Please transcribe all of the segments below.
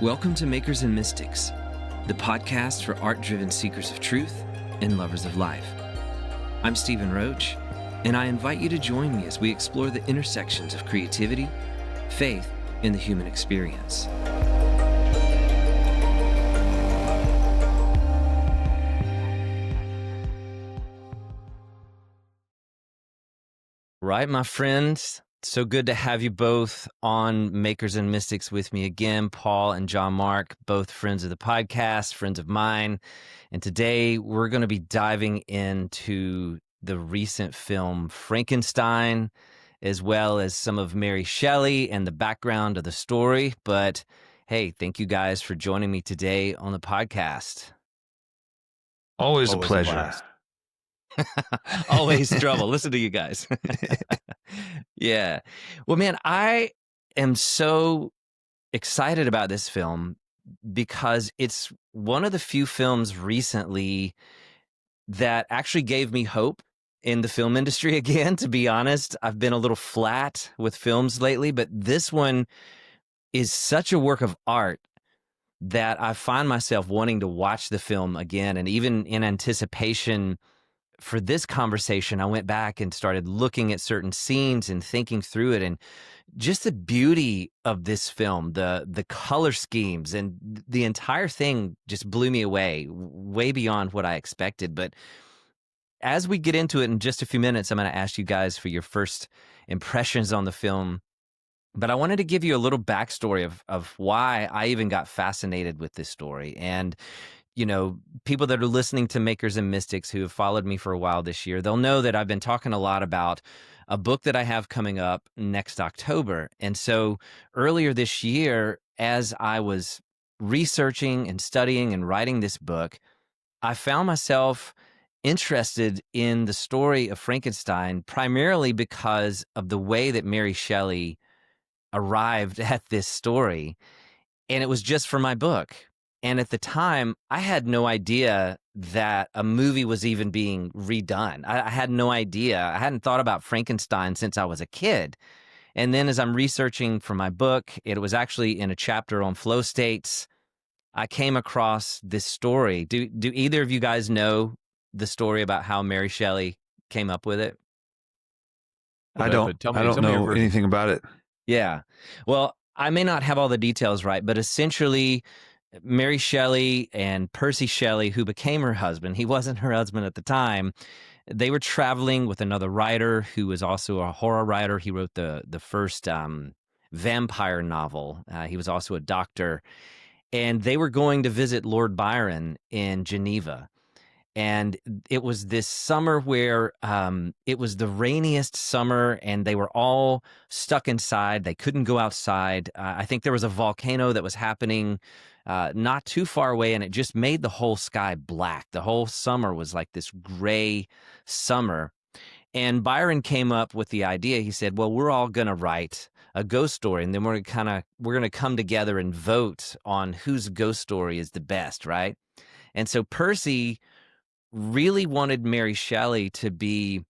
Welcome to Makers and Mystics, the podcast for art-driven seekers of truth and lovers of life. I'm Stephen Roach, and I invite you to join me as we explore the intersections of creativity, faith, and the human experience. Right, my friends. So good to have you both on Makers and Mystics with me again. Paul and John Mark, both friends of the podcast, friends of mine. And today we're going to be diving into the recent film Frankenstein, as well as some of Mary Shelley and the background of the story. But hey, thank you guys for joining me today on the podcast. Always a pleasure. Always trouble. Listen to you guys. Yeah. Well, man, I am so excited about this film because it's one of the few films recently that actually gave me hope in the film industry again, to be honest. I've been a little flat with films lately, but this one is such a work of art that I find myself wanting to watch the film again. And even in anticipation for this conversation, I went back and started looking at certain scenes and thinking through it, and just the beauty of this film, the color schemes, and the entire thing just blew me away, way beyond what I expected. But as we get into it in just a few minutes, I'm going to ask you guys for your first impressions on the film. But I wanted to give you a little backstory of why I even got fascinated with this story. And you know, people that are listening to Makers and Mystics who have followed me for a while this year, they'll know that I've been talking a lot about a book that I have coming up next October. And so earlier this year, as I was researching and studying and writing this book, I found myself interested in the story of Frankenstein, primarily because of the way that Mary Shelley arrived at this story. And it was just for my book. And at the time, I had no idea that a movie was even being redone. I had no idea. I hadn't thought about Frankenstein since I was a kid. And then as I'm researching for my book, it was actually in a chapter on flow states, I came across this story. Do either of you guys know the story about how Mary Shelley came up with it? I don't know anything about it. Yeah. Well, I may not have all the details right, but essentially Mary Shelley and Percy Shelley, who became her husband, he wasn't her husband at the time, they were traveling with another writer who was also a horror writer. He wrote the first vampire novel. He was also a doctor. And they were going to visit Lord Byron in Geneva. And it was this summer where it was the rainiest summer, and they were all stuck inside. They couldn't go outside. I think there was a volcano that was happening not too far away, and it just made the whole sky black. The whole summer was like this gray summer. And Byron came up with the idea. He said, well, we're all going to write a ghost story, and then we're going to come together and vote on whose ghost story is the best, right? And so Percy really wanted Mary Shelley to be,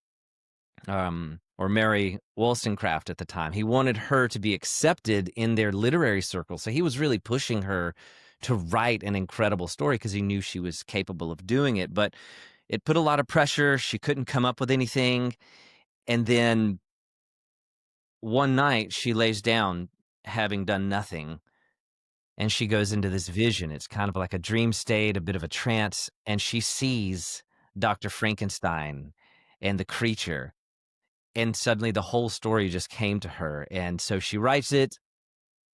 or Mary Wollstonecraft at the time. He wanted her to be accepted in their literary circle. So he was really pushing her to write an incredible story because he knew she was capable of doing it. But it put a lot of pressure. She couldn't come up with anything. And then one night she lays down having done nothing. And she goes into this vision. It's kind of like a dream state, a bit of a trance. And she sees Dr. Frankenstein and the creature. And suddenly the whole story just came to her. And so she writes it,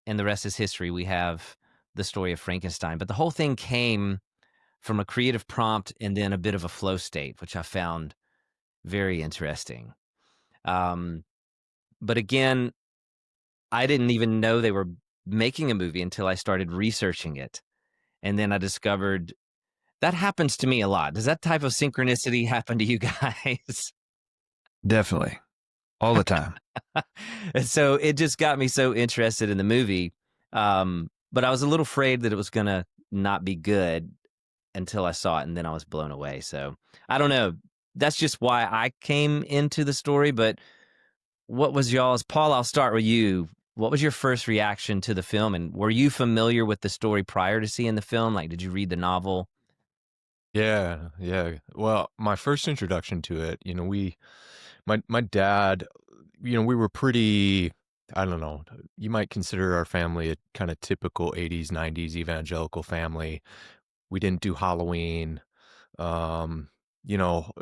and the rest is history. We have the story of Frankenstein. But the whole thing came from a creative prompt and then a bit of a flow state, which I found very interesting. But again, I didn't even know they were making a movie until I started researching it. And then I discovered that happens to me a lot. Does that type of synchronicity happen to you guys? Definitely. All the time. And so it just got me so interested in the movie. But I was a little afraid that it was going to not be good until I saw it, and then I was blown away. So I don't know. That's just why I came into the story. But what was y'all's? Paul, I'll start with you. What was your first reaction to the film, and were you familiar with the story prior to seeing the film? Like, did you read the novel? Yeah, yeah. Well, my first introduction to it, my dad, we were pretty, I don't know, you might consider our family a kind of typical 80s, 90s evangelical family. We didn't do Halloween.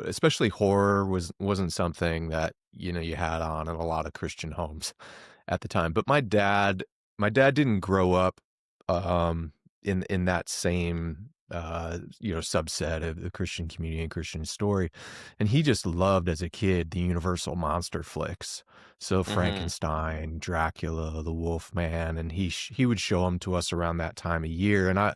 Especially horror wasn't something that, you had on in a lot of Christian homes at the time. But my dad didn't grow up in that same subset of the Christian community and Christian story. And he just loved as a kid the universal monster flicks. So Frankenstein, Dracula, the Wolfman, and he would show them to us around that time of year.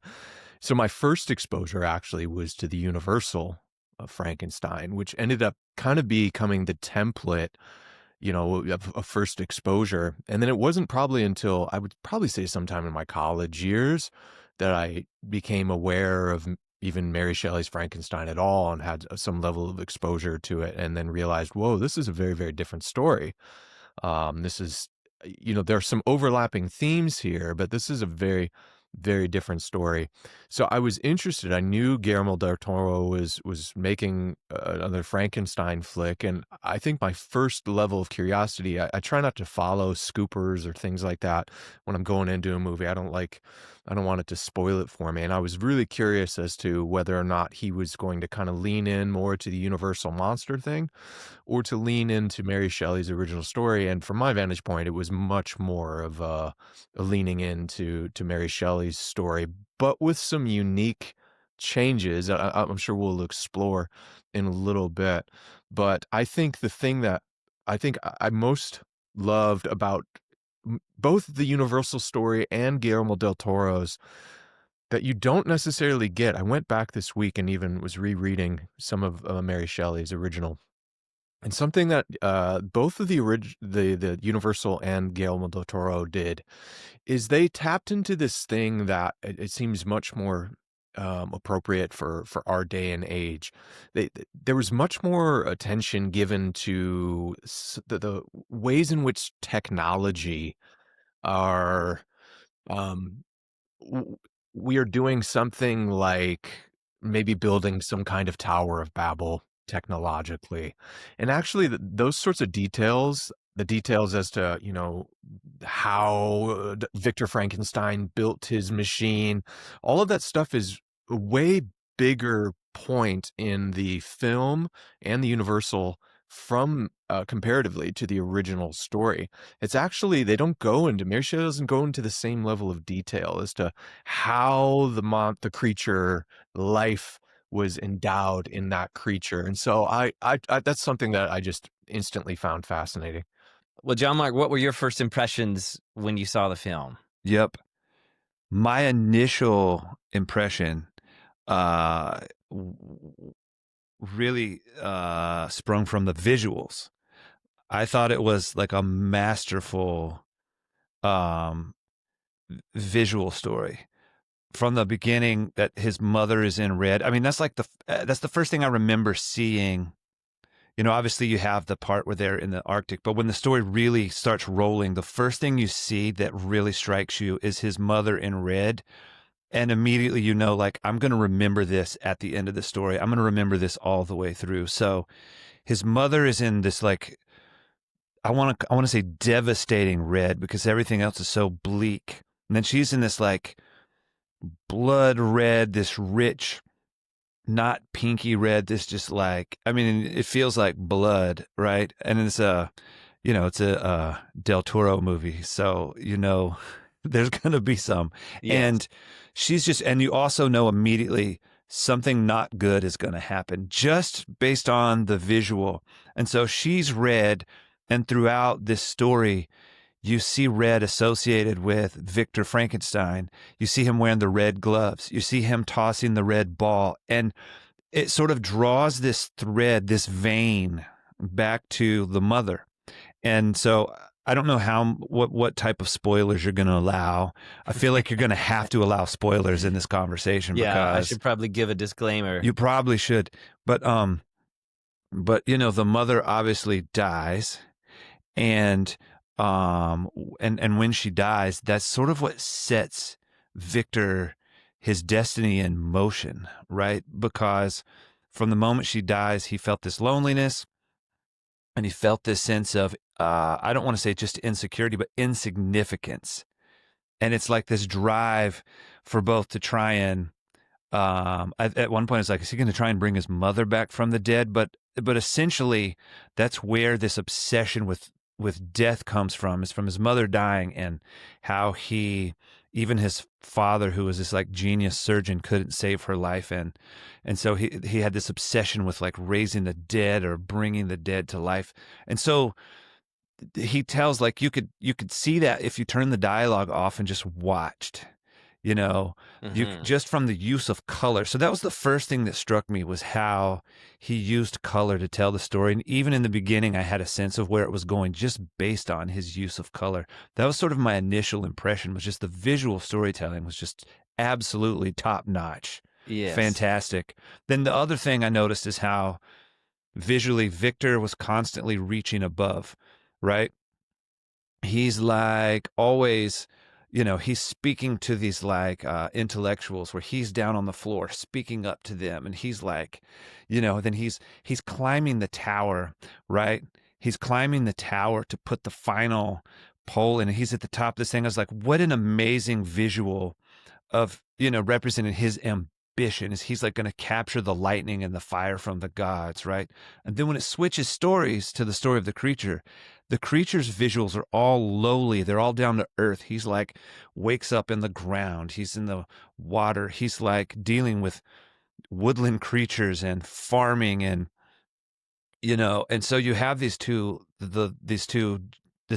So my first exposure actually was to the universal of Frankenstein, which ended up kind of becoming the template, of first exposure. And then it wasn't probably until I would probably say sometime in my college years that I became aware of even Mary Shelley's Frankenstein at all and had some level of exposure to it, and then realized, whoa, this is a very, very different story. This is, there are some overlapping themes here, but this is a very, very different story. So I was interested. I knew Guillermo del Toro was making another Frankenstein flick, and I think my first level of curiosity, I try not to follow scoopers or things like that when I'm going into a movie. I don't want it to spoil it for me. And I was really curious as to whether or not he was going to kind of lean in more to the universal monster thing, or to lean into Mary Shelley's original story. And from my vantage point, it was much more of a leaning into Mary Shelley's story, but with some unique changes I'm sure we'll explore in a little bit. But I think the thing that I think I most loved about both the universal story and Guillermo del Toro's that you don't necessarily get. I went back this week and even was rereading some of Mary Shelley's original. And something that both of the Universal and Guillermo del Toro did is they tapped into this thing that it seems much more appropriate for our day and age. There was much more attention given to the ways in which technology are um, we are doing something like maybe building some kind of Tower of Babel technologically. And actually, those sorts of details, the details as to, how Victor Frankenstein built his machine, all of that stuff is a way bigger point in the film and the Universal from comparatively to the original story. It's actually, Mary Shelley doesn't go into the same level of detail as to how the creature life was endowed in that creature. And so I that's something that I just instantly found fascinating. Well, John Mark, what were your first impressions when you saw the film? Yep. My initial impression really sprung from the visuals. I thought it was like a masterful visual story from the beginning, that his mother is in red. I mean, that's like that's the first thing I remember seeing. Obviously you have the part where they're in the Arctic, but when the story really starts rolling, the first thing you see that really strikes you is his mother in red. And immediately, like, I'm going to remember this at the end of the story. I'm going to remember this all the way through. So his mother is in this, like, I want to say devastating red, because everything else is so bleak. And then she's in this, like, blood red, this rich, not pinky red, this just like, I mean, it feels like blood, right? And it's it's a Del Toro movie. So, there's going to be some. Yes. And she's just, and you also know immediately something not good is going to happen just based on the visual. And so she's red. And throughout this story, you see red associated with Victor Frankenstein. You see him wearing the red gloves. You see him tossing the red ball. And it sort of draws this thread, this vein back to the mother. And so I don't know what type of spoilers you're going to allow. I feel like you're going to have to allow spoilers in this conversation. Yeah, because I should probably give a disclaimer. You probably should. But the mother obviously dies. And and when she dies, that's sort of what sets Victor, his destiny in motion, right? Because from the moment she dies, he felt this loneliness and he felt this sense of, I don't want to say just insecurity, but insignificance. And it's like this drive for both to try and, at one point it's like, is he going to try and bring his mother back from the dead? But essentially that's where this obsession with death comes from, is from his mother dying, and how even his father, who was this like genius surgeon, couldn't save her life. And so he had this obsession with like raising the dead or bringing the dead to life. And so he tells, like, you could see that if you turn the dialogue off and just watched, you know, just from the use of color. So that was the first thing that struck me, was how he used color to tell the story. And even in the beginning, I had a sense of where it was going just based on his use of color. That was sort of my initial impression, was just the visual storytelling was just absolutely top notch. Yes. Fantastic. Then the other thing I noticed is how visually Victor was constantly reaching above, right? He's like always, he's speaking to these like intellectuals, where he's down on the floor speaking up to them, and he's like, then he's climbing the tower, right? He's climbing the tower to put the final pole in, and he's at the top of this thing. I was like, what an amazing visual of, representing his ambition, is he's like going to capture the lightning and the fire from the gods, right? And then when it switches stories to the story of the creature's visuals are all lowly. They're all down to earth. He's like wakes up in the ground. He's in the water. He's like dealing with woodland creatures and farming, and and so you have this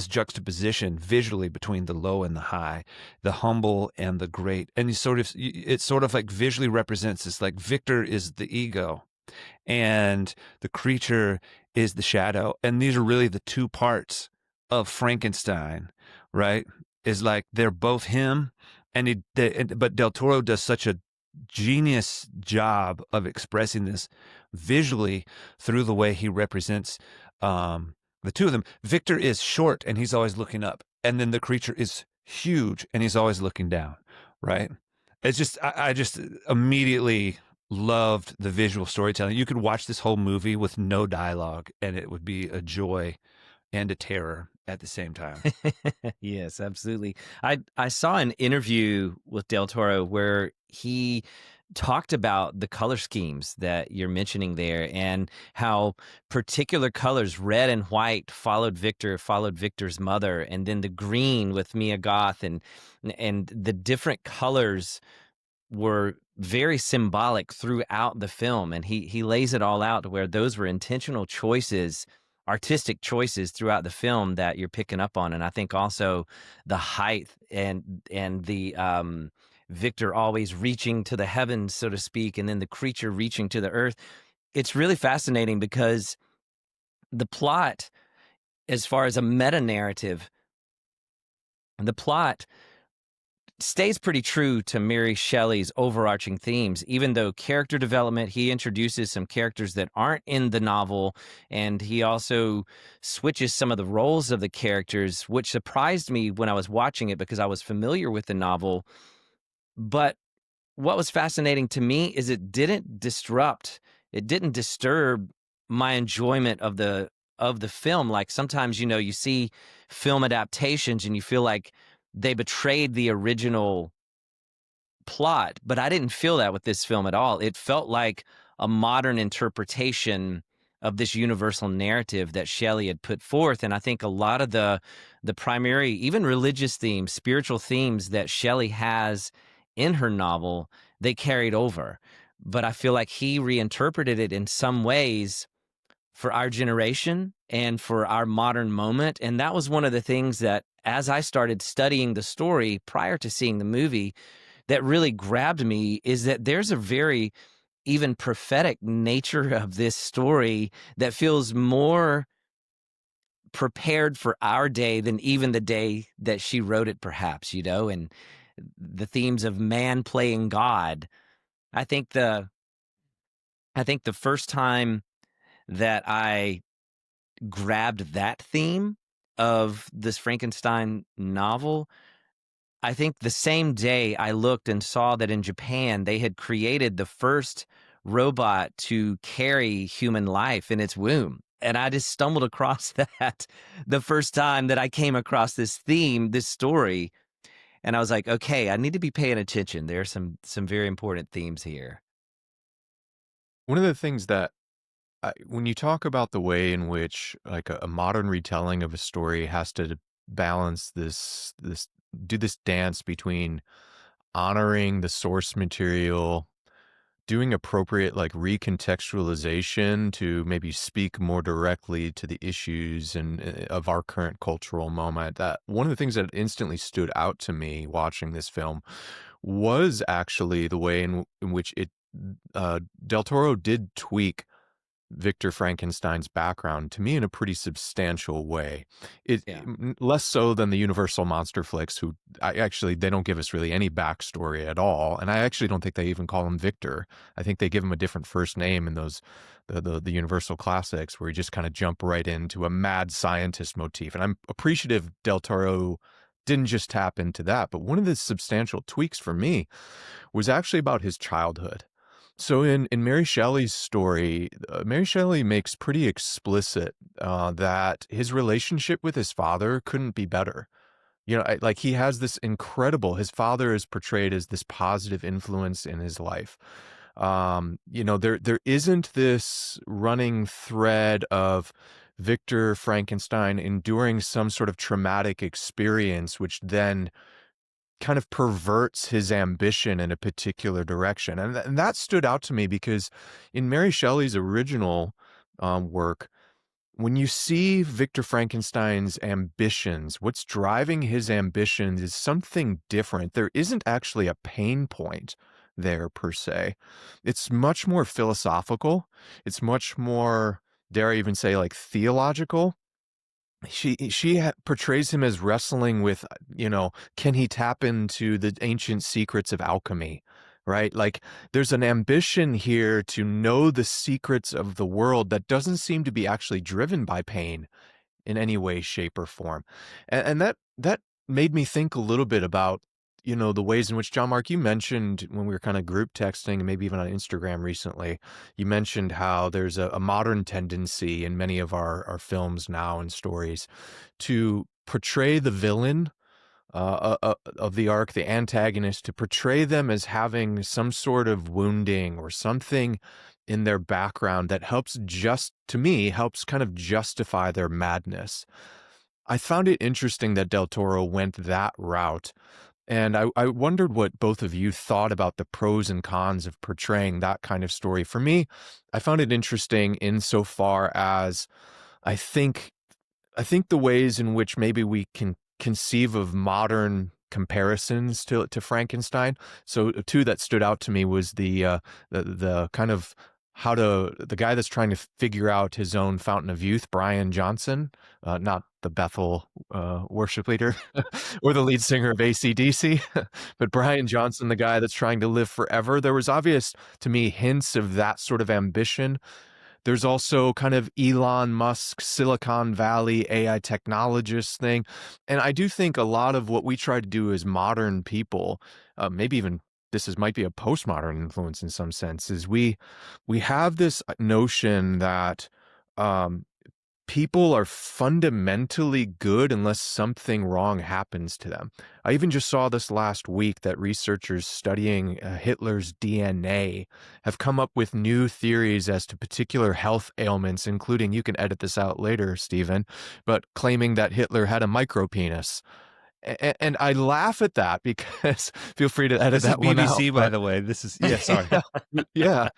juxtaposition visually between the low and the high, the humble and the great. And it sort of like visually represents this, like Victor is the ego and the creature is the shadow. And these are really the two parts of Frankenstein, right? Is like they're both him, but Del Toro does such a genius job of expressing this visually through the way he represents the two of them. Victor is short and he's always looking up, and then the creature is huge and he's always looking down, right? It's just, I just immediately loved the visual storytelling. You could watch this whole movie with no dialogue and it would be a joy and a terror at the same time. Yes, absolutely. I saw an interview with Del Toro where he talked about the color schemes that you're mentioning there, and how particular colors, red and white, followed Victor's mother, and then the green with Mia Goth, and the different colors were very symbolic throughout the film. And he lays it all out to where those were intentional choices, artistic choices throughout the film that you're picking up on. And I think also the height and the Victor always reaching to the heavens, so to speak, and then the creature reaching to the earth. It's really fascinating because the plot, as far as a meta narrative, the plot stays pretty true to Mary Shelley's overarching themes, even though character development, he introduces some characters that aren't in the novel, and he also switches some of the roles of the characters, which surprised me when I was watching it because I was familiar with the novel. But what was fascinating to me is it didn't disturb my enjoyment of the film. Like sometimes, you see film adaptations and you feel like they betrayed the original plot, but I didn't feel that with this film at all. It felt like a modern interpretation of this universal narrative that Shelley had put forth. And I think a lot of the primary, even religious themes, spiritual themes that Shelley has in her novel, they carried over. But I feel like he reinterpreted it in some ways for our generation and for our modern moment. And that was one of the things that, as I started studying the story prior to seeing the movie, that really grabbed me, is that there's a very even prophetic nature of this story that feels more prepared for our day than even the day that she wrote it, perhaps, and the themes of man playing God. I think the first time that I grabbed that theme of this Frankenstein novel, I think the same day I looked and saw that in Japan they had created the first robot to carry human life in its womb. And I just stumbled across that the first time that I came across this theme, this story. And I was like, okay, I need to be paying attention. There are some very important themes here. One of the things that when you talk about the way in which like a modern retelling of a story has to balance this do this dance between honoring the source material, doing appropriate like recontextualization to maybe speak more directly to the issues and of our current cultural moment, that one of the things that instantly stood out to me watching this film was actually the way in which it Del Toro did tweak Victor Frankenstein's background to me in a pretty substantial way. Yeah. Less so than the Universal monster flicks, who they don't give us really any backstory at all, and I actually don't think they even call him Victor. I think they give him a different first name in those the Universal classics, where you just kind of jump right into a mad scientist motif. And I'm appreciative Del Toro didn't just tap into that, but one of the substantial tweaks for me was actually about his childhood. So in Mary Shelley's story, Mary Shelley makes pretty explicit that his relationship with his father couldn't be better. You know, like he has this incredible, his father is portrayed as this positive influence in his life. You know, there isn't this running thread of Victor Frankenstein enduring some sort of traumatic experience, which then kind of perverts his ambition in a particular direction. And that stood out to me because in Mary Shelley's original work, when you see Victor Frankenstein's ambitions, what's driving his ambitions is something different. There isn't actually a pain point there per se. It's much more philosophical. It's much more, dare I even say, like theological. She portrays him as wrestling with, you know, can he tap into the ancient secrets of alchemy, right? Like there's an ambition here to know the secrets of the world that doesn't seem to be actually driven by pain in any way, shape, or form. And that made me think a little bit about, you know, the ways in which, John Mark, you mentioned when we were kind of group texting and maybe even on Instagram recently, you mentioned how there's a modern tendency in many of our films now and stories to portray the villain of the arc, the antagonist, to portray them as having some sort of wounding or something in their background that helps, just to me, helps kind of justify their madness. I found it interesting that Del Toro went that route. And I wondered what both of you thought about the pros and cons of portraying that kind of story. For me, I found it interesting insofar as I think the ways in which maybe we can conceive of modern comparisons to Frankenstein. So two that stood out to me was the kind of the guy that's trying to figure out his own fountain of youth, Brian Johnson, not the Bethel worship leader or the lead singer of AC/DC, but Brian Johnson, the guy that's trying to live forever. There was obvious to me hints of that sort of ambition. There's also kind of Elon Musk, Silicon Valley AI technologist thing. And I do think a lot of what we try to do as modern people, maybe even might be a postmodern influence in some sense, is we have this notion that people are fundamentally good unless something wrong happens to them. I even just saw this last week that researchers studying Hitler's DNA have come up with new theories as to particular health ailments, including, you can edit this out later, Stephen, but claiming that Hitler had a micropenis. And I laugh at that because feel free to edit that one out. This is BBC, by the way. This is, yeah, sorry. Yeah.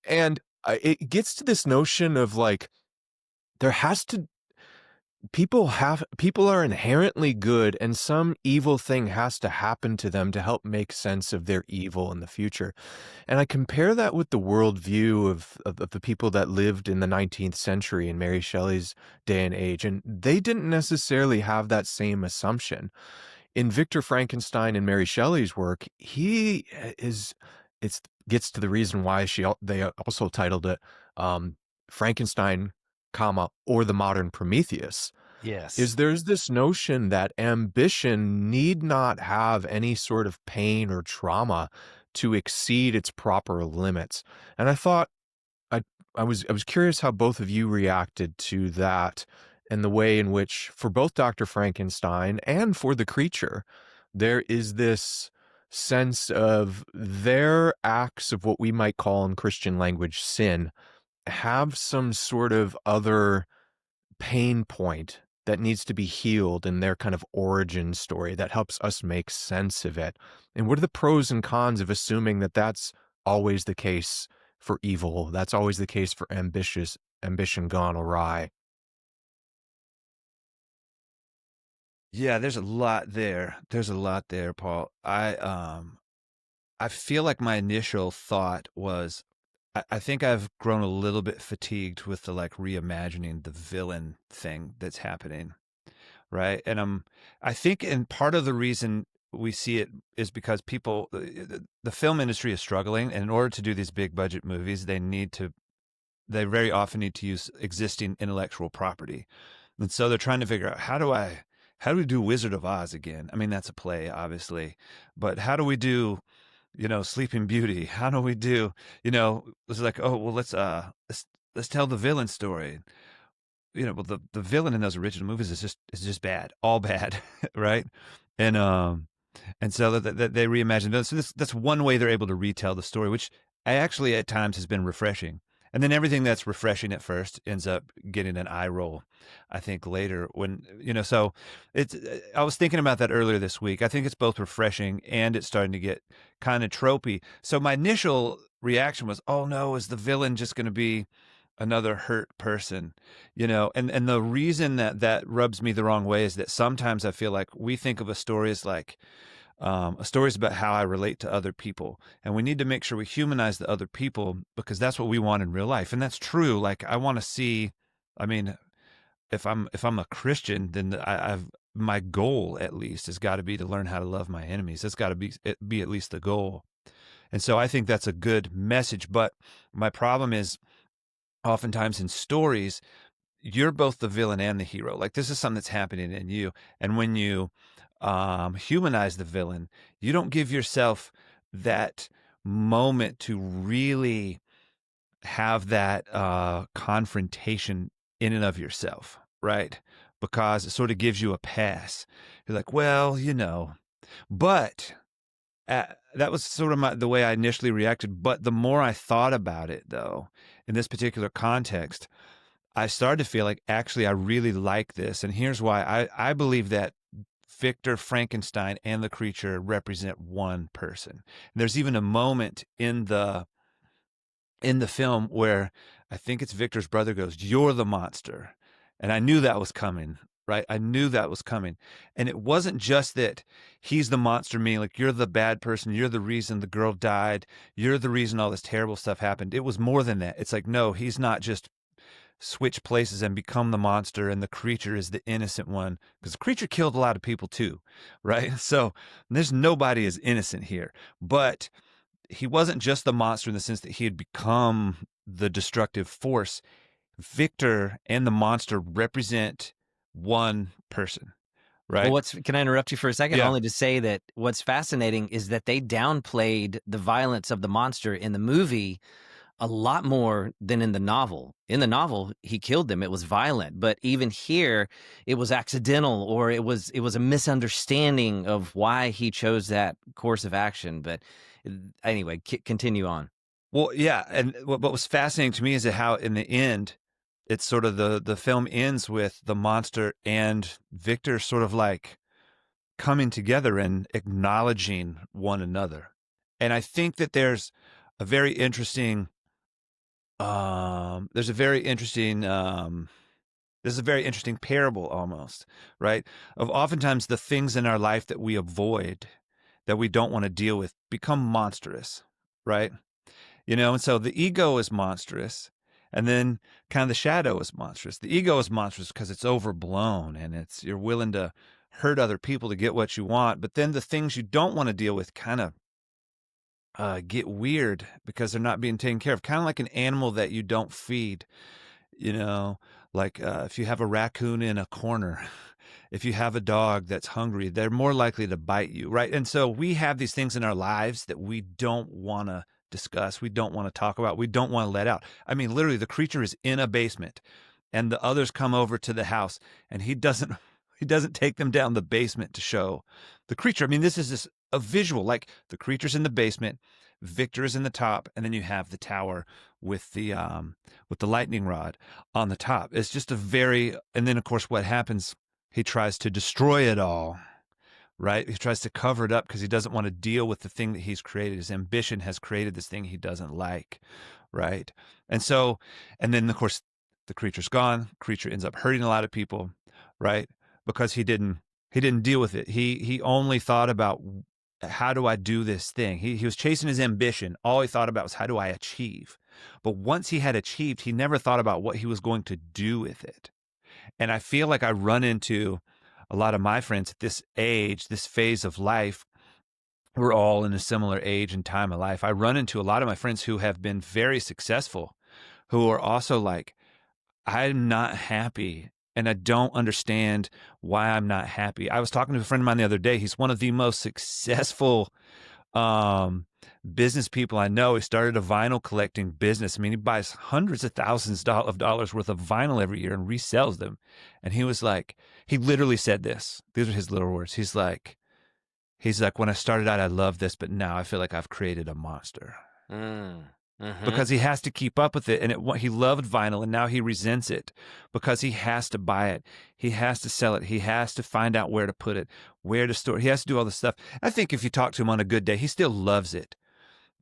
And it gets to this notion of like, people are inherently good, and some evil thing has to happen to them to help make sense of their evil in the future. And I compare that with the worldview of the people that lived in the 19th century in Mary Shelley's day and age, and they didn't necessarily have that same assumption. In Victor Frankenstein and Mary Shelley's work, it gets to the reason why they also titled it Frankenstein, comma, or the modern Prometheus. Yes. is there's this notion that ambition need not have any sort of pain or trauma to exceed its proper limits. And I thought I I was curious how both of you reacted to that and the way in which for both Dr. Frankenstein and for the creature, there is this sense of their acts of what we might call in Christian language sin have some sort of other pain point that needs to be healed in their kind of origin story that helps us make sense of it. And what are the pros and cons of assuming that that's always the case for evil? That's always the case for ambition gone awry. Yeah, there's a lot there. There's a lot there, Paul. I feel like my initial thought was I think I've grown a little bit fatigued with the like reimagining the villain thing that's happening, right? And I think and part of the reason we see it is because people the film industry is struggling, and in order to do these big budget movies, they very often need to use existing intellectual property. And so they're trying to figure out how do we do Wizard of Oz again? I mean, that's a play, obviously, but how do we do, Sleeping Beauty? How do we do, it's like, oh, well, let's tell the villain story. Well, the villain in those original movies is just bad, all bad, right? And so that they reimagine those. So that's one way they're able to retell the story, which I actually at times has been refreshing. And then everything that's refreshing at first ends up getting an eye roll, I think later when, so I was thinking about that earlier this week. I think it's both refreshing and it's starting to get kind of tropey. So my initial reaction was, oh no, is the villain just going to be another hurt person, and the reason that rubs me the wrong way is that sometimes I feel like we think of a story as like, a story is about how I relate to other people. And we need to make sure we humanize the other people because that's what we want in real life. And that's true. Like I want to see, I mean, if I'm a Christian, then I've my goal at least has got to be to learn how to love my enemies. That's got to be at least the goal. And so I think that's a good message. But my problem is oftentimes in stories, you're both the villain and the hero. Like this is something that's happening in you. And when you humanize the villain, you don't give yourself that moment to really have that confrontation in and of yourself, right? Because it sort of gives you a pass. You're like, well, but that was sort of the way I initially reacted. But the more I thought about it, though, in this particular context, I started to feel like actually I really like this. And here's why. I believe that Victor Frankenstein and the creature represent one person. And there's even a moment in the film where I think it's Victor's brother goes, "You're the monster." And I knew that was coming, right? I knew that was coming. And it wasn't just that he's the monster, meaning like you're the bad person, you're the reason the girl died, you're the reason all this terrible stuff happened. It was more than that. It's like, no, he's not just switch places and become the monster and the creature is the innocent one, because the creature killed a lot of people too, right? So there's nobody is innocent here, but he wasn't just the monster in the sense that he had become the destructive force. Victor and the monster represent one person, right? Well, can I interrupt you for a second? Yeah. Only to say that what's fascinating is that they downplayed the violence of the monster in the movie a lot more than in the novel. In the novel, he killed them. It was violent. But even here, it was accidental, or it was a misunderstanding of why he chose that course of action. But anyway, continue on. Well, yeah. And what was fascinating to me is how in the end, it's sort of the film ends with the monster and Victor sort of like coming together and acknowledging one another. And I think that there's a very interesting this is a very interesting parable almost, right? Of oftentimes the things in our life that we avoid, that we don't want to deal with, become monstrous, right? And so the ego is monstrous, and then kind of the shadow is monstrous. The ego is monstrous because it's overblown and you're willing to hurt other people to get what you want. But then the things you don't want to deal with kind of get weird because they're not being taken care of. Kind of like an animal that you don't feed, Like if you have a raccoon in a corner, if you have a dog that's hungry, they're more likely to bite you, right? And so we have these things in our lives that we don't want to discuss, we don't want to talk about, we don't want to let out. I mean, literally, the creature is in a basement, and the others come over to the house, and he doesn't he doesn't take them down the basement to show the creature. I mean, this is a visual, like the creature's in the basement, Victor is in the top, and then you have the tower with the lightning rod on the top. It's just a very, and then of course what happens, he tries to destroy it all, right? He tries to cover it up because he doesn't want to deal with the thing that he's created. His ambition has created this thing he doesn't like, right? And so, and then of course the creature's gone. Creature ends up hurting a lot of people, right? Because he didn't deal with it. He only thought about, how do I do this thing? He was chasing his ambition. All he thought about was, how do I achieve? But once he had achieved, he never thought about what he was going to do with it. And I feel like I run into a lot of my friends at this age, this phase of life. We're all in a similar age and time of life. I run into a lot of my friends who have been very successful, who are also like, I'm not happy, and I don't understand why I'm not happy. I was talking to a friend of mine the other day. He's one of the most successful business people I know. He started a vinyl collecting business. I mean, he buys hundreds of thousands of dollars worth of vinyl every year and resells them. And he was like, he literally said this. These are his little words. He's like, when I started out, I loved this, but now I feel like I've created a monster. Because he has to keep up with it. And he loved vinyl, and now he resents it because he has to buy it. He has to sell it. He has to find out where to put it, where to store it. He has to do all this stuff. I think if you talk to him on a good day, he still loves it.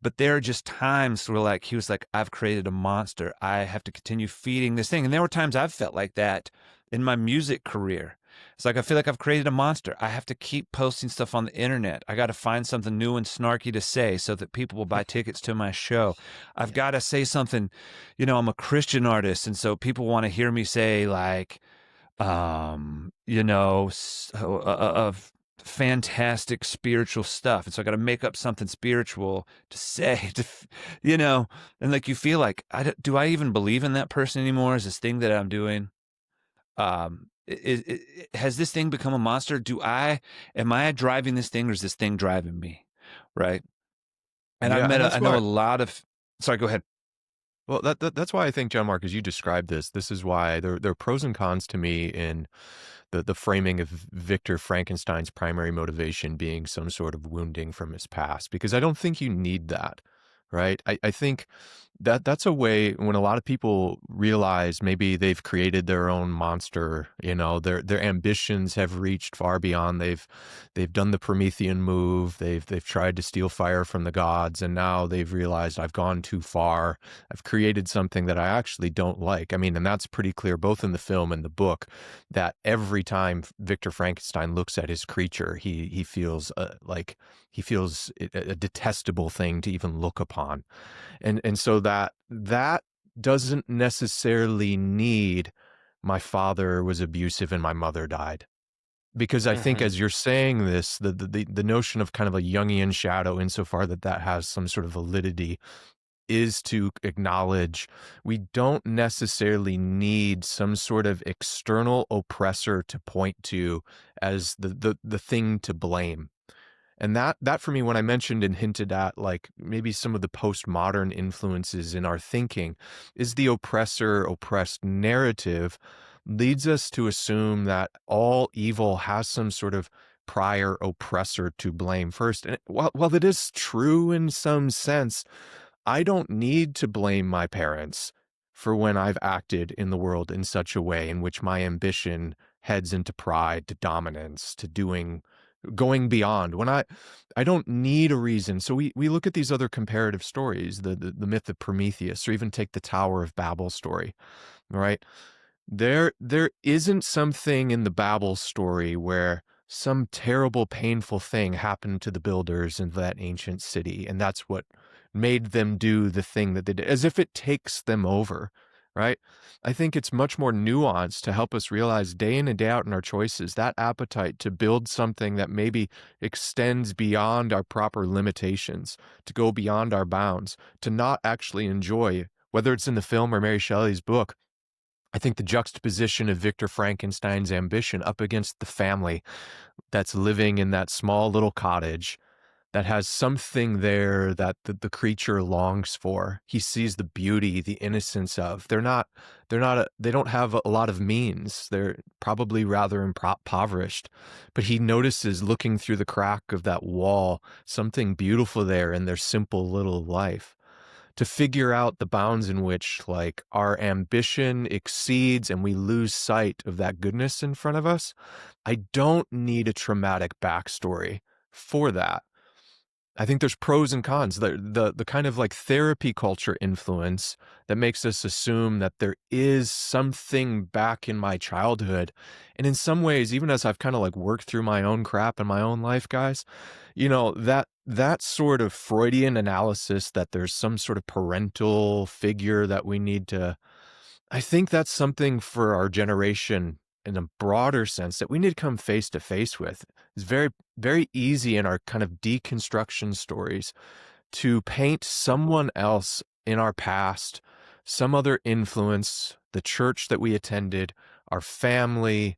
But there are just times where he was like, I've created a monster. I have to continue feeding this thing. And there were times I've felt like that in my music career. It's like, I feel like I've created a monster. I have to keep posting stuff on the internet. I got to find something new and snarky to say so that people will buy tickets to my show. I've got to say something, I'm a Christian artist. And so people want to hear me say of fantastic spiritual stuff. And so I got to make up something spiritual to say, and you feel like, do I even believe in that person anymore? Is this thing that I'm doing? Has this thing become a monster? Am I driving this thing, or is this thing driving me? Right. And Yeah, I know a lot of, sorry, go ahead. Well, that's why I think, John Mark, as you described this is why there are pros and cons to me in the framing of Victor Frankenstein's primary motivation being some sort of wounding from his past, because I don't think you need that, right? I think that's a way when a lot of people realize maybe they've created their own monster, their ambitions have reached far beyond. They've done the Promethean move. They've tried to steal fire from the gods, and now they've realized, I've gone too far. I've created something that I actually don't like. I mean, and that's pretty clear both in the film and the book, that every time Victor Frankenstein looks at his creature, he feels he feels a detestable thing to even look upon. And so that doesn't necessarily need, my father was abusive and my mother died. Because I think as you're saying this, the notion of kind of a Jungian shadow, insofar that has some sort of validity, is to acknowledge we don't necessarily need some sort of external oppressor to point to as the thing to blame. And that for me, when I mentioned and hinted at maybe some of the postmodern influences in our thinking, is the oppressor-oppressed narrative leads us to assume that all evil has some sort of prior oppressor to blame first. And while it is true in some sense, I don't need to blame my parents for when I've acted in the world in such a way in which my ambition heads into pride, to dominance, to going beyond, when I don't need a reason. So we look at these other comparative stories, the myth of Prometheus, or even take the Tower of Babel story, right? There isn't something in the Babel story where some terrible, painful thing happened to the builders in that ancient city, and that's what made them do the thing that they did, as if it takes them over, right? I think it's much more nuanced to help us realize day in and day out in our choices, that appetite to build something that maybe extends beyond our proper limitations, to go beyond our bounds, to not actually enjoy, whether it's in the film or Mary Shelley's book, I think the juxtaposition of Victor Frankenstein's ambition up against the family that's living in that small little cottage that has something there that the creature longs for. He sees the beauty, the innocence of. They don't have a lot of means. They're probably rather impoverished. But he notices, looking through the crack of that wall, something beautiful there in their simple little life. To figure out the bounds in which, like, our ambition exceeds and we lose sight of that goodness in front of us, I don't need a traumatic backstory for that. I think there's pros and cons. The kind of like therapy culture influence that makes us assume that there is something back in my childhood. And in some ways, even as I've kind of like worked through my own crap in my own life, guys, that sort of Freudian analysis that there's some sort of parental figure that we need to, I think that's something for our generation in a broader sense that we need to come face to face with. It's very, very easy in our kind of deconstruction stories to paint someone else in our past, some other influence, the church that we attended, our family.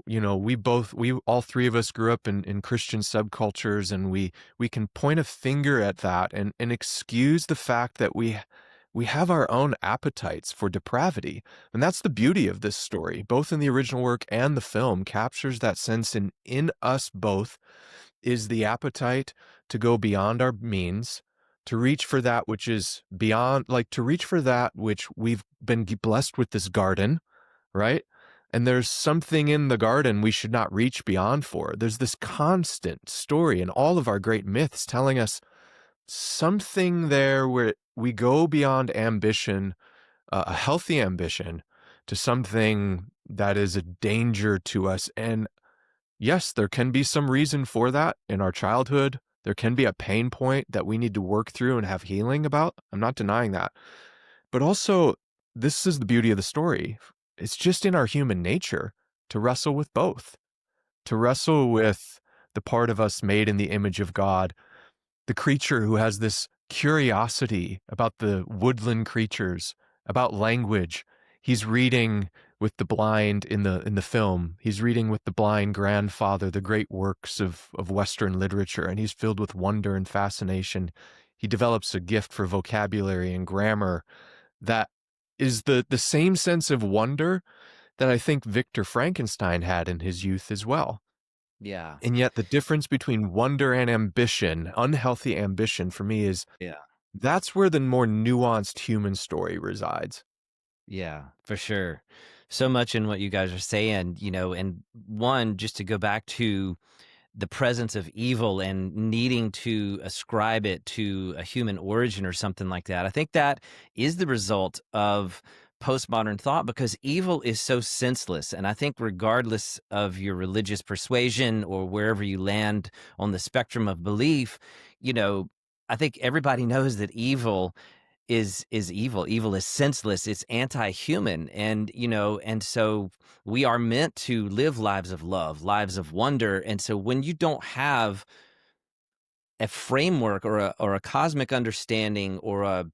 We all three of us grew up in Christian subcultures, and we can point a finger at that and excuse the fact that we have our own appetites for depravity. And that's the beauty of this story, both in the original work and the film, captures that sense in us both is the appetite to go beyond our means, to reach for that which is beyond, like to reach for that which we've been blessed with, this garden, right? And there's something in the garden we should not reach beyond for. There's this constant story in all of our great myths telling us something there where we go beyond ambition, a healthy ambition, to something that is a danger to us. And yes, there can be some reason for that in our childhood. There can be a pain point that we need to work through and have healing about. I'm not denying that. But also, this is the beauty of the story. It's just in our human nature to wrestle with both, to wrestle with the part of us made in the image of God, the creature who has this curiosity about the woodland creatures, about language. He's reading with the blind in the film. He's reading with the blind grandfather the great works of Western literature, and he's filled with wonder and fascination. He develops a gift for vocabulary and grammar that is the same sense of wonder that I think Victor Frankenstein had in his youth as well. Yeah. And yet the difference between wonder and ambition, unhealthy ambition for me, is that's where the more nuanced human story resides. Yeah, for sure. So much in what you guys are saying, and one, just to go back to the presence of evil and needing to ascribe it to a human origin or something like that. I think that is the result of postmodern thought, because evil is so senseless. And I think regardless of your religious persuasion or wherever you land on the spectrum of belief, I think everybody knows that evil is evil. Evil is senseless. It's anti-human. And so we are meant to live lives of love, lives of wonder. And so when you don't have a framework or a cosmic understanding, or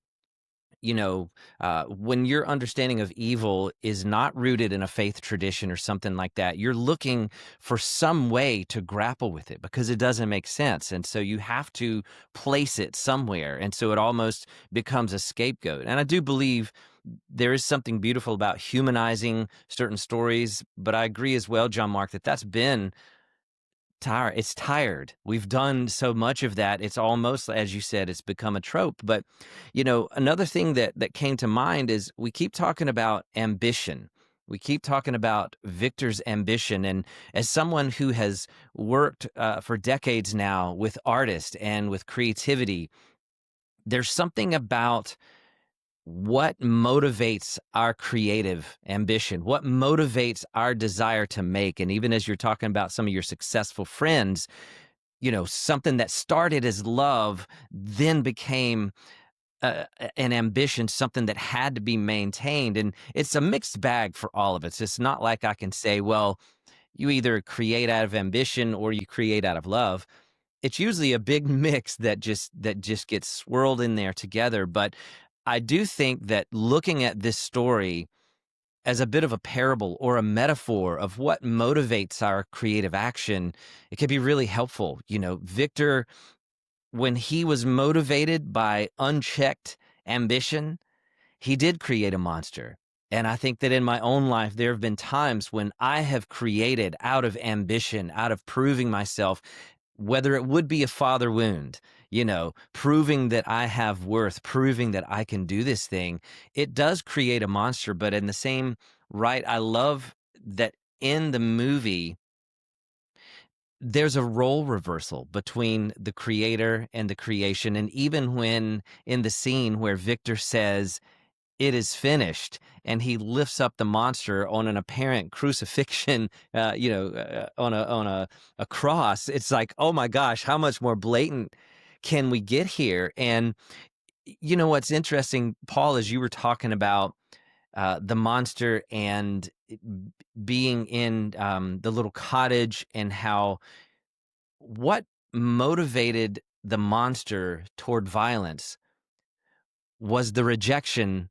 when your understanding of evil is not rooted in a faith tradition or something like that, you're looking for some way to grapple with it because it doesn't make sense. And so you have to place it somewhere. And so it almost becomes a scapegoat. And I do believe there is something beautiful about humanizing certain stories. But I agree as well, John Mark, that's been tired. It's tired. We've done so much of that. It's almost, as you said, it's become a trope. But, another thing that came to mind is we keep talking about ambition. We keep talking about Victor's ambition. And as someone who has worked for decades now with artists and with creativity, there's something about what motivates our creative ambition, what motivates our desire to make. And even as you're talking about some of your successful friends, something that started as love then became an ambition, something that had to be maintained. And it's a mixed bag for all of us. It's not like I can say, well, you either create out of ambition or you create out of love. It's usually a big mix that just gets swirled in there together. But I do think that looking at this story as a bit of a parable or a metaphor of what motivates our creative action, it could be really helpful. Victor, when he was motivated by unchecked ambition, he did create a monster. And I think that in my own life, there have been times when I have created out of ambition, out of proving myself, whether it would be a father wound, proving that I have worth, proving that I can do this thing. It does create a monster, but in the same right, I love that in the movie, there's a role reversal between the creator and the creation. And even when in the scene where Victor says, "It is finished," and he lifts up the monster on an apparent crucifixion, on a cross, it's like, oh my gosh, how much more blatant can we get here? And what's interesting, Paul, as you were talking about the monster and being in the little cottage, and how what motivated the monster toward violence was the rejection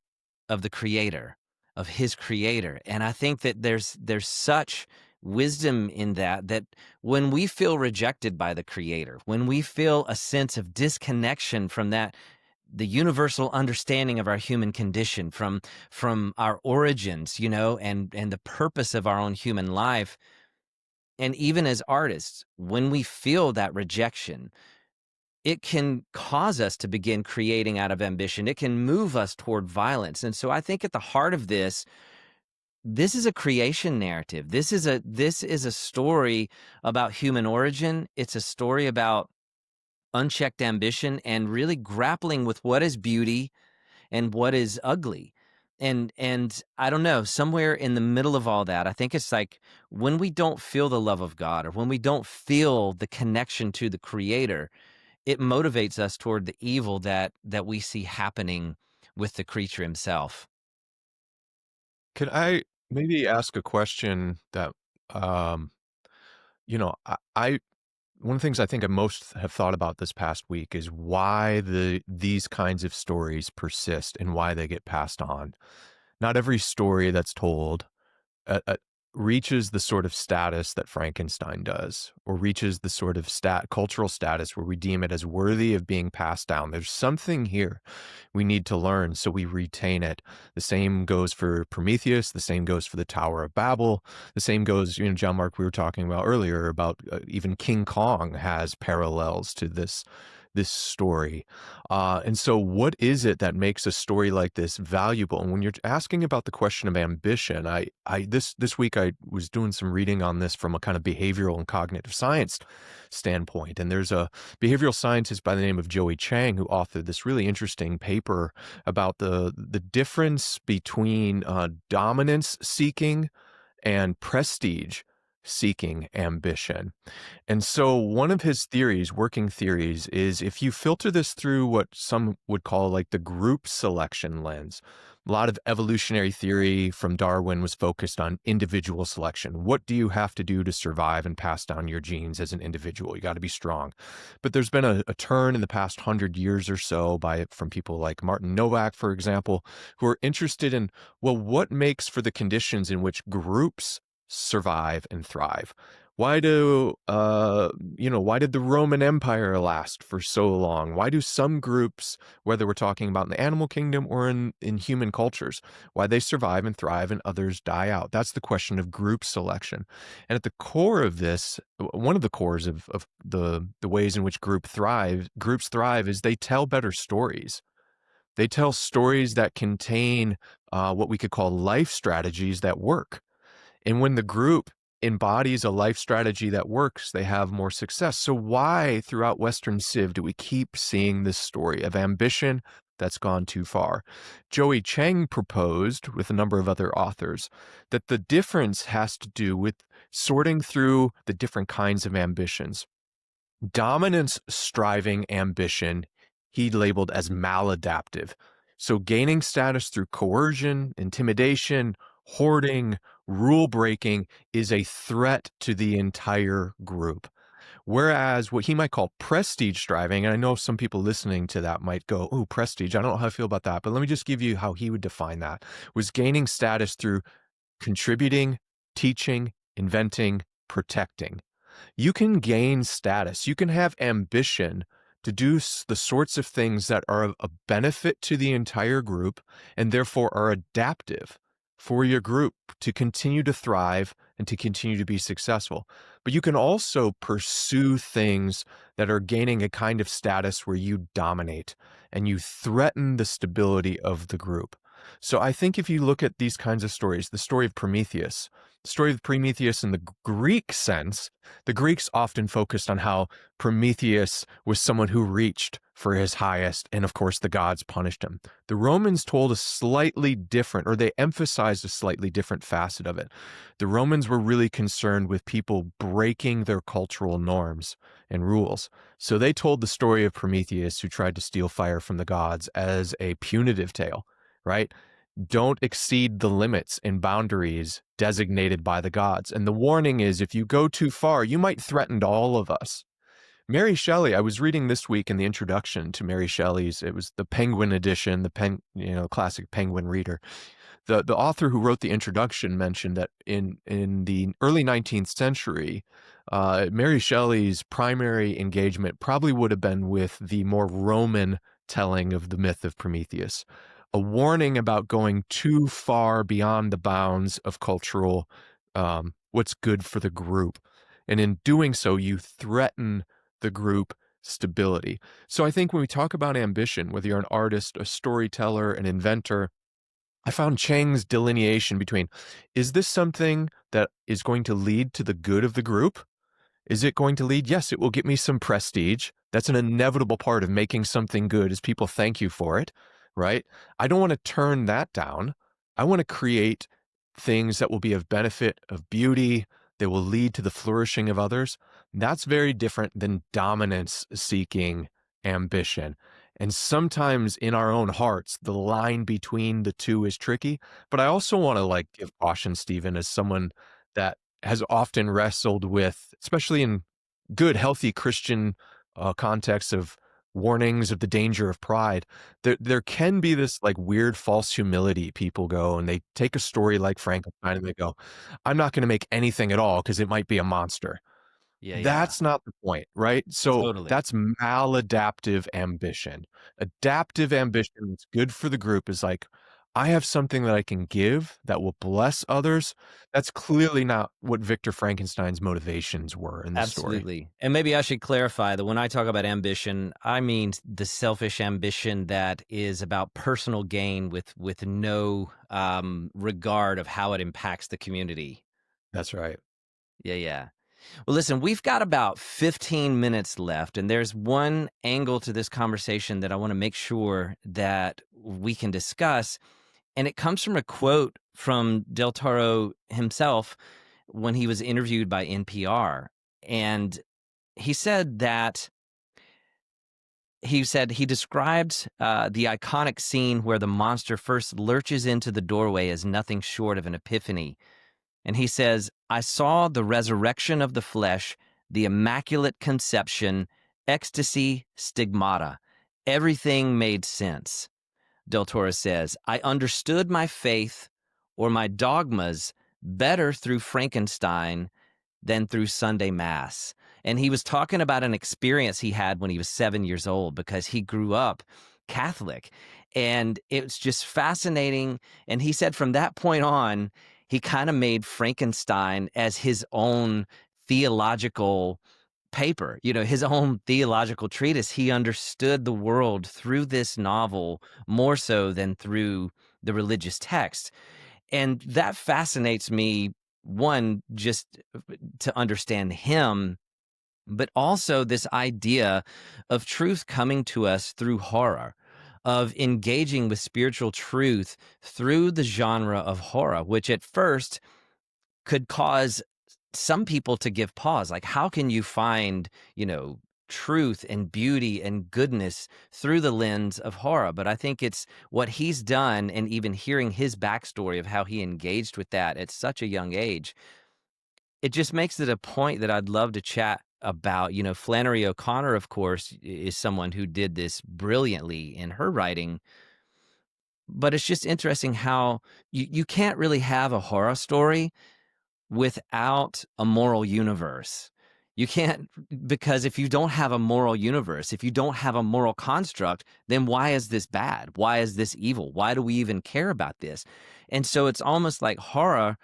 of the creator, of his creator. And I think that there's such wisdom in that when we feel rejected by the creator, when we feel a sense of disconnection from the universal understanding of our human condition, from our origins, and the purpose of our own human life, and even as artists, when we feel that rejection, it can cause us to begin creating out of ambition. It can move us toward violence. And so I think at the heart of this is a creation narrative. This is a story about human origin. It's a story about unchecked ambition and really grappling with what is beauty and what is ugly. And I don't know, somewhere in the middle of all that, I think it's like when we don't feel the love of God, or when we don't feel the connection to the creator, it motivates us toward the evil that we see happening with the creature himself. Can I maybe ask a question that, um, I one of the things I think I most have thought about this past week is why these kinds of stories persist and why they get passed on. Not every story that's told uh, reaches the sort of status that Frankenstein does, or reaches the sort of cultural status where we deem it as worthy of being passed down. There's something here we need to learn, so we retain it. The same goes for Prometheus. The same goes for the Tower of Babel. The same goes, John Mark, we were talking about earlier about even King Kong has parallels to this story. And so what is it that makes a story like this valuable? And when you're asking about the question of ambition, this week I was doing some reading on this from a kind of behavioral and cognitive science standpoint. And there's a behavioral scientist by the name of Joey Chang who authored this really interesting paper about the difference between dominance seeking and prestige seeking ambition. And so one of his working theories, is if you filter this through what some would call like the group selection lens. A lot of evolutionary theory from Darwin was focused on individual selection. What do you have to do to survive and pass down your genes as an individual? You got to be strong. But there's been a turn in the past 100 years or so from people like Martin Novak, for example, who are interested in, well, what makes for the conditions in which groups survive and thrive? Why did the Roman Empire last for so long? Why do some groups, whether we're talking about in the animal kingdom or in human cultures, why they survive and thrive and others die out? That's the question of group selection. And at the core of this, one of the cores of the ways in which groups thrive is they tell better stories. They tell stories that contain what we could call life strategies that work. And when the group embodies a life strategy that works, they have more success. So why throughout Western Civ do we keep seeing this story of ambition that's gone too far? Joey Chang proposed, with a number of other authors, that the difference has to do with sorting through the different kinds of ambitions. Dominance striving ambition, he labeled as maladaptive. So gaining status through coercion, intimidation, hoarding, rule breaking is a threat to the entire group. Whereas what he might call prestige striving, and I know some people listening to that might go, "Oh, prestige, I don't know how I feel about that," but let me just give you how he would define that, was gaining status through contributing, teaching, inventing, protecting. You can gain status. You can have ambition to do the sorts of things that are a benefit to the entire group and therefore are adaptive for your group to continue to thrive and to continue to be successful. But you can also pursue things that are gaining a kind of status where you dominate and you threaten the stability of the group. So I think if you look at these kinds of stories, the story of Prometheus, the story of Prometheus in the Greek sense, the Greeks often focused on how Prometheus was someone who reached for his highest, and of course the gods punished him. The Romans told a slightly different, or they emphasized a slightly different facet of it. The Romans were really concerned with people breaking their cultural norms and rules. So they told the story of Prometheus, who tried to steal fire from the gods, as a punitive tale, right? Don't exceed the limits and boundaries designated by the gods. And the warning is, if you go too far, you might threaten all of us. Mary Shelley, I was reading this week in the introduction to Mary Shelley's, it was the Penguin edition, the classic Penguin reader. The author who wrote the introduction mentioned that in the early 19th century, Mary Shelley's primary engagement probably would have been with the more Roman telling of the myth of Prometheus, a warning about going too far beyond the bounds of cultural, what's good for the group. And in doing so, you threaten the group stability. So I think when we talk about ambition, whether you're an artist, a storyteller, an inventor, I found Chang's delineation between, is this something that is going to lead to the good of the group? Is it going to lead? Yes, it will get me some prestige. That's an inevitable part of making something good, is people thank you for it, right? I don't want to turn that down. I want to create things that will be of benefit, of beauty, that will lead to the flourishing of others. That's very different than dominance-seeking ambition. And sometimes in our own hearts, the line between the two is tricky. But I also want to give caution, Stephen, as someone that has often wrestled with, especially in good, healthy Christian contexts, of warnings of the danger of pride. There can be this weird false humility. People go and they take a story like Frankenstein and they go, I'm not going to make anything at all because it might be a monster. Yeah, That's not the point, right? So totally. that's maladaptive ambition. Adaptive ambition that's good for the group is I have something that I can give that will bless others. That's clearly not what Victor Frankenstein's motivations were in the story. Absolutely. And maybe I should clarify that when I talk about ambition, I mean the selfish ambition that is about personal gain with no regard of how it impacts the community. That's right. Yeah. Well, listen, we've got about 15 minutes left, and there's one angle to this conversation that I want to make sure that we can discuss. And it comes from a quote from Del Toro himself when he was interviewed by NPR. And he said he described the iconic scene where the monster first lurches into the doorway as nothing short of an epiphany. And he says, I saw the resurrection of the flesh, the immaculate conception, ecstasy, stigmata. Everything made sense. Del Toro says, I understood my faith or my dogmas better through Frankenstein than through Sunday Mass. And he was talking about an experience he had when he was 7 years old because he grew up Catholic. And it's just fascinating. And he said from that point on, he kind of made Frankenstein as his own theological paper, his own theological treatise. He understood the world through this novel more so than through the religious text. And that fascinates me, one, just to understand him, but also this idea of truth coming to us through horror, of engaging with spiritual truth through the genre of horror, which at first could cause some people to give pause. Like, how can you find, truth and beauty and goodness through the lens of horror? But I think it's what he's done, and even hearing his backstory of how he engaged with that at such a young age, it just makes it a point that I'd love to chat about. Flannery O'Connor, of course, is someone who did this brilliantly in her writing. but it's just interesting how you can't really have a horror story without a moral universe. You can't, because if you don't have a moral universe, if you don't have a moral construct, then why is this bad? Why is this evil? Why do we even care about this? And so it's almost like horror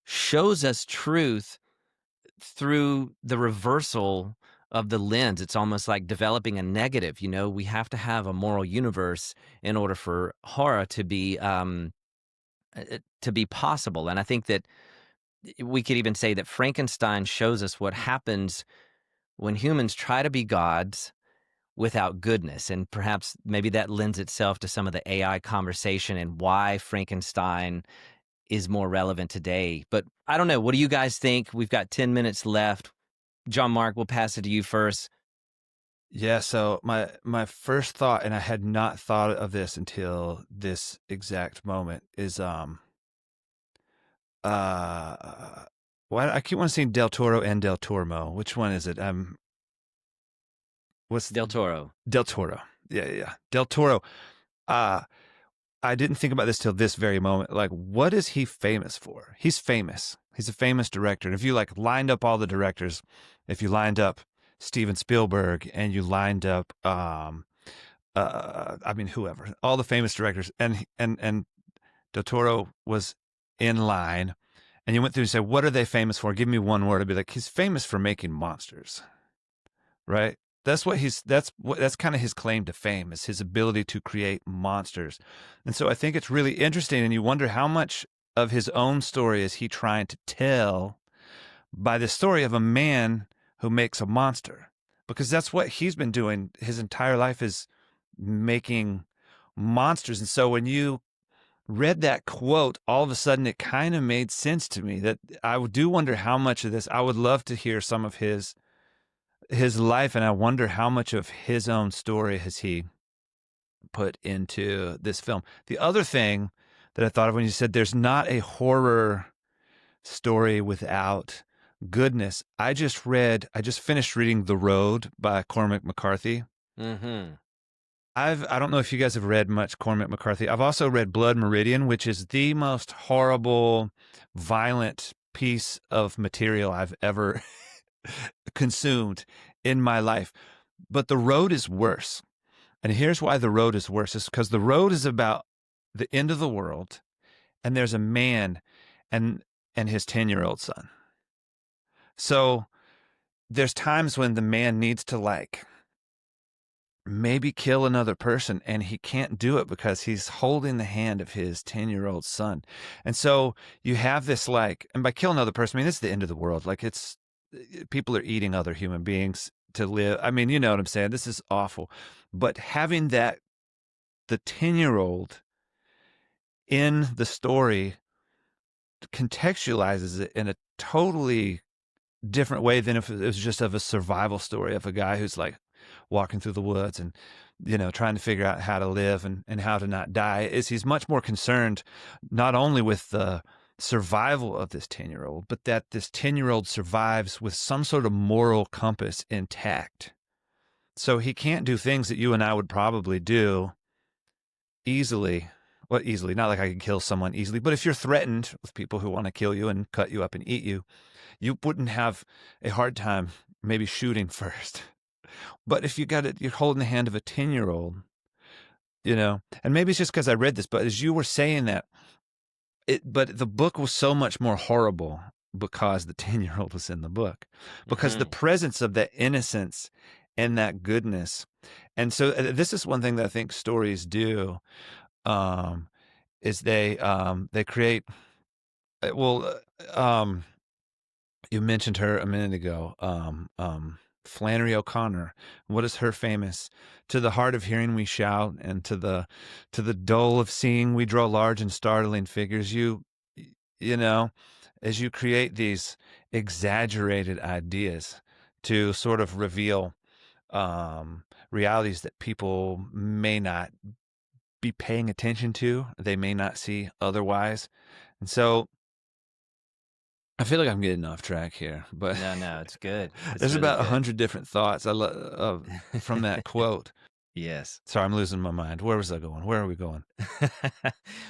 shows us truth through the reversal of the lens. It's almost like developing a negative. We have to have a moral universe in order for horror to be possible. And I think that we could even say that Frankenstein shows us what happens when humans try to be gods without goodness. And perhaps maybe that lends itself to some of the AI conversation and why Frankenstein is more relevant today. But I don't know. What do you guys think? We've got 10 minutes left. John Mark, we'll pass it to you first. Yeah, so my first thought, and I had not thought of this until this exact moment, is well, I keep wanting to say Del Toro and Del Tormo. Which one is it? What's Del Toro? Del Toro. Yeah. Del Toro. I didn't think about this till this very moment. Like, what is he famous for? He's famous. He's a famous director. And if you lined up all the directors, if you lined up Steven Spielberg and you lined up, whoever, all the famous directors, and Del Toro was in line, and you went through and said, what are they famous for? Give me one word. I'd be like, he's famous for making monsters, right? That's kind of his claim to fame, is his ability to create monsters. And so I think it's really interesting, and you wonder how much of his own story is he trying to tell by the story of a man who makes a monster, because that's what he's been doing his entire life, is making monsters. And so when you read that quote, all of a sudden it kind of made sense to me that I do wonder how much of this, I would love to hear some of his life, and I wonder how much of his own story has he put into this film. The other thing that I thought of when you said there's not a horror story without goodness, I just finished reading The Road by Cormac McCarthy. Mm-hmm. I don't know if you guys have read much Cormac McCarthy. I've also read Blood Meridian, which is the most horrible, violent piece of material I've ever consumed in my life. But The Road is worse. And here's why The Road is worse. It's because The Road is about the end of the world, and there's a man and his 10-year-old son. So there's times when the man needs to maybe kill another person, and he can't do it because he's holding the hand of his 10-year-old son. And so you have this and by kill another person, I mean, it's the end of the world. People are eating other human beings to live. I mean, you know what I'm saying? This is awful. But having the 10-year-old in the story contextualizes it in a totally different way than if it was just of a survival story of a guy who's walking through the woods and, trying to figure out how to live and how to not die. He's much more concerned not only with the survival of this 10-year-old, but that this 10-year-old survives with some sort of moral compass intact. So he can't do things that you and I would probably do easily. Well, easily, not like I could kill someone easily, but if you're threatened with people who want to kill you and cut you up and eat you, you wouldn't have a hard time maybe shooting first. But if you're holding the hand of a 10-year-old, and maybe it's just because I read this, but as you were saying that, but the book was so much more horrible because the 10-year-old was in the book, because the presence of that innocence and that goodness. And so this is one thing that I think stories do, is they create, you mentioned her a minute ago, Flannery O'Connor. What is her famous? To the hard of hearing we shout, and to the dull of seeing we draw large and startling figures. As you create these exaggerated ideas to sort of reveal realities that people may not be paying attention to, they may not see otherwise. And so I feel like I'm getting off track here, but no, it's good. There's really about 100 different thoughts from that quote. Yes. Sorry, I'm losing my mind. Where was I going? Where are we going?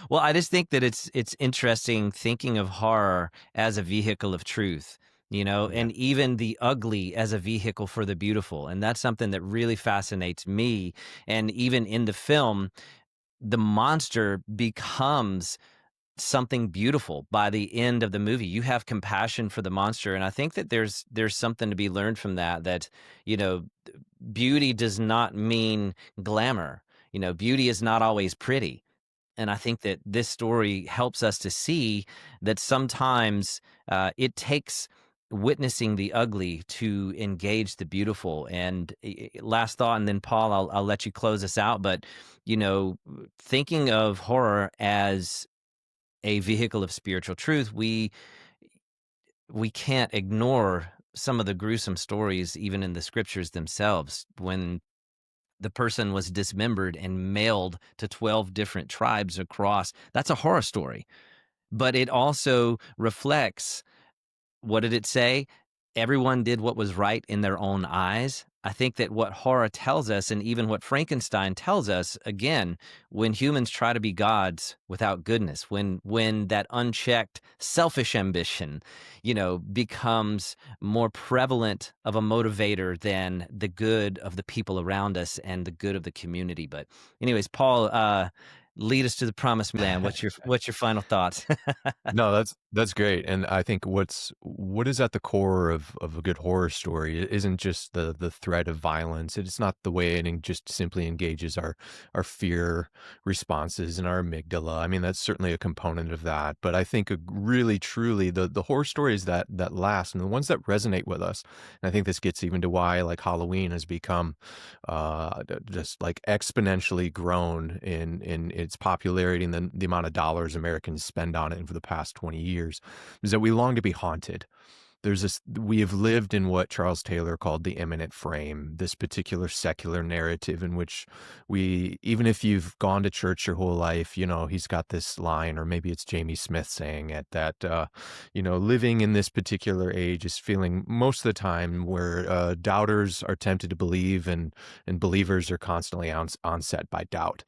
Well, I just think that it's interesting thinking of horror as a vehicle of truth, Yeah. and even the ugly as a vehicle for the beautiful. And that's something that really fascinates me. And even in the film, the monster becomes something beautiful by the end of the movie. You have compassion for the monster, and I think that there's something to be learned from that, you know, beauty does not mean glamour. Beauty is not always pretty. And I think that this story helps us to see that sometimes it takes witnessing the ugly to engage the beautiful. And last thought, and then Paul, I'll let you close us out. But you know, thinking of horror as a vehicle of spiritual truth, we can't ignore some of the gruesome stories, even in the scriptures themselves, when the person was dismembered and mailed to 12 different tribes across. That's a horror story, but it also reflects, what did it say? Everyone did what was right in their own eyes. I think that what horror tells us, and even what Frankenstein tells us, again, when humans try to be gods without goodness, when that unchecked selfish ambition, becomes more prevalent of a motivator than the good of the people around us and the good of the community. But anyways, Paul, lead us to the promised land. What's your final thoughts? No, that's great. And I think what is at the core of a good horror story isn't just the threat of violence. It's not the way it just simply engages our fear responses and our amygdala. I mean, that's certainly a component of that. But I think really truly the horror stories that last and the ones that resonate with us. And I think this gets even to why like Halloween has become just like exponentially grown in its popularity and the amount of dollars Americans spend on it for the past 20 years, is that we long to be haunted. We have lived in what Charles Taylor called the imminent frame, this particular secular narrative in which even if you've gone to church your whole life, he's got this line, or maybe it's Jamie Smith saying it, that, living in this particular age is feeling most of the time where doubters are tempted to believe and believers are constantly onset by doubt.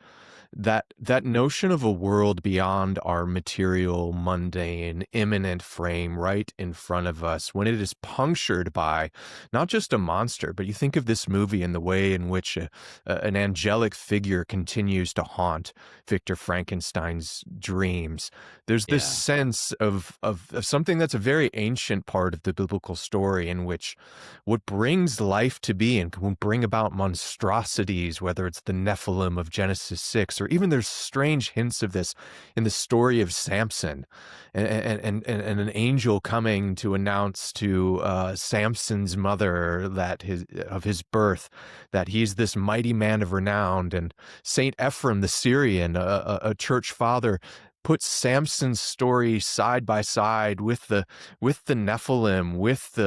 That notion of a world beyond our material, mundane, imminent frame right in front of us, when it is punctured by not just a monster, but you think of this movie and the way in which an angelic figure continues to haunt Victor Frankenstein's dreams. There's this Yeah. sense of something that's a very ancient part of the biblical story, in which what brings life to be and can bring about monstrosities, whether it's the Nephilim of Genesis 6, or even there's strange hints of this in the story of Samson, and an angel coming to announce to Samson's mother that his birth, that he's this mighty man of renown. And Saint Ephraim the Syrian, a church father, puts Samson's story side by side with the Nephilim, with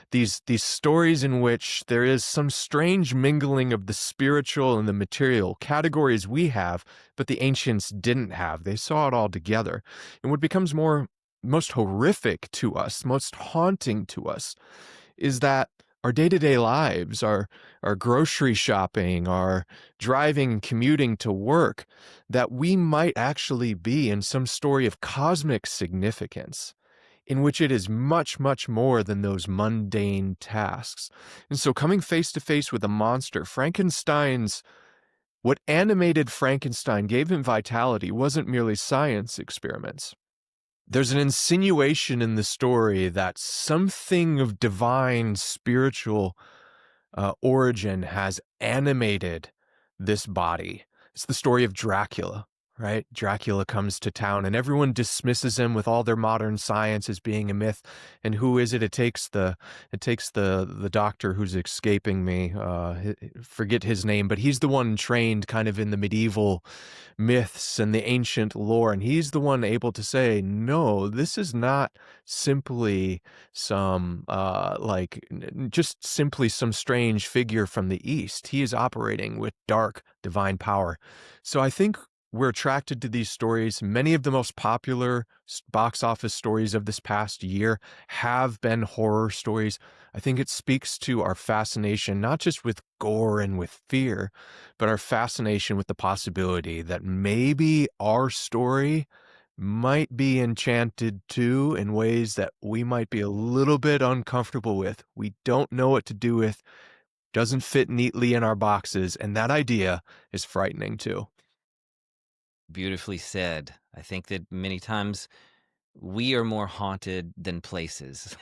these stories in which there is some strange mingling of the spiritual and the material, categories we have, but the ancients didn't have. They saw it all together. And what becomes most horrific to us, most haunting to us, is that our day-to-day lives, our grocery shopping, our driving, commuting to work, that we might actually be in some story of cosmic significance, in which it is much, much more than those mundane tasks. And so coming face to face with a monster, what animated Frankenstein, gave him vitality, wasn't merely science experiments. There's an insinuation in the story that something of divine spiritual origin has animated this body. It's the story of Dracula, right? Dracula comes to town and everyone dismisses him with all their modern science as being a myth. And who is it? It takes the doctor who's escaping me, forget his name, but he's the one trained kind of in the medieval myths and the ancient lore. And he's the one able to say, no, this is not simply some, just simply some strange figure from the East. He is operating with dark divine power. So I think we're attracted to these stories. Many of the most popular box office stories of this past year have been horror stories. I think it speaks to our fascination, not just with gore and with fear, but our fascination with the possibility that maybe our story might be enchanted too in ways that we might be a little bit uncomfortable with. We don't know what to do with, doesn't fit neatly in our boxes, and that idea is frightening too. Beautifully said. I think that many times we are more haunted than places.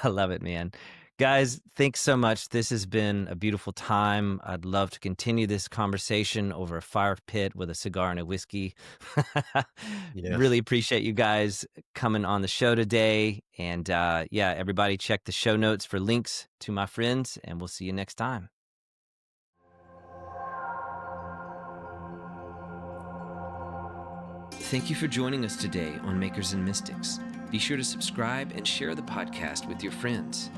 I love it, man. Guys, thanks so much. This has been a beautiful time. I'd love to continue this conversation over a fire pit with a cigar and a whiskey. Yeah. Really appreciate you guys coming on the show today. And yeah, everybody check the show notes for links to my friends, and we'll see you next time. Thank you for joining us today on Makers and Mystics. Be sure to subscribe and share the podcast with your friends.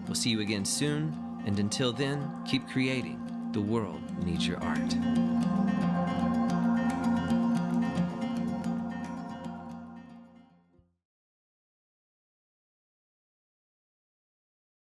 We'll see you again soon, and until then, keep creating. The world needs your art.